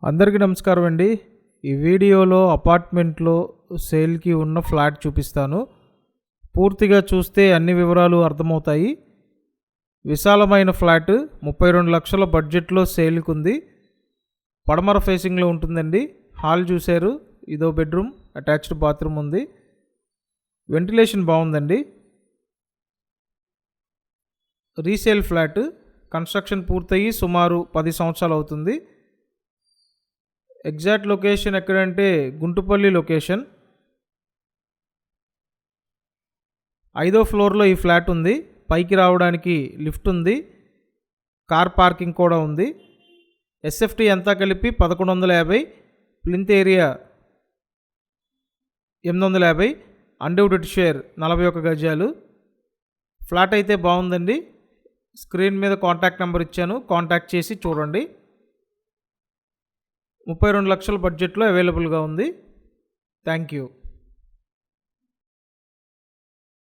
అందరికీ నమస్కారం అండి. ఈ వీడియోలో అపార్ట్మెంట్లో సేల్కి ఉన్న ఫ్లాట్ చూపిస్తాను. పూర్తిగా చూస్తే అన్ని వివరాలు అర్థమవుతాయి. విశాలమైన ఫ్లాట్ 32 లక్షల బడ్జెట్లో సేల్కి ఉంది. పడమర ఫేసింగ్లో ఉంటుందండి. హాల్ చూశారు, ఇదో బెడ్రూమ్, అటాచ్డ్ బాత్రూమ్ ఉంది. వెంటిలేషన్ బాగుందండి. రీసేల్ ఫ్లాట్, కన్స్ట్రక్షన్ పూర్తయి సుమారు 10 సంవత్సరాలు అవుతుంది. ఎగ్జాక్ట్ లొకేషన్ ఎక్కడంటే గుంటుపల్లి లొకేషన్. 5వ ఫ్లోర్లో ఈ ఫ్లాట్ ఉంది. పైకి రావడానికి లిఫ్ట్ ఉంది, కార్ పార్కింగ్ కూడా ఉంది. ఎస్ఎఫ్టీ అంతా కలిపి 1150, ప్లింత్ ఏరియా 850, అన్డివైడెడ్ షేర్ 41 గజాలు. ఫ్లాట్ అయితే బాగుందండి. స్క్రీన్ మీద కాంటాక్ట్ నెంబర్ ఇచ్చాను, కాంటాక్ట్ చేసి చూడండి. 32 లక్షల బడ్జెట్లో అవైలబుల్గా ఉంది. Thank you.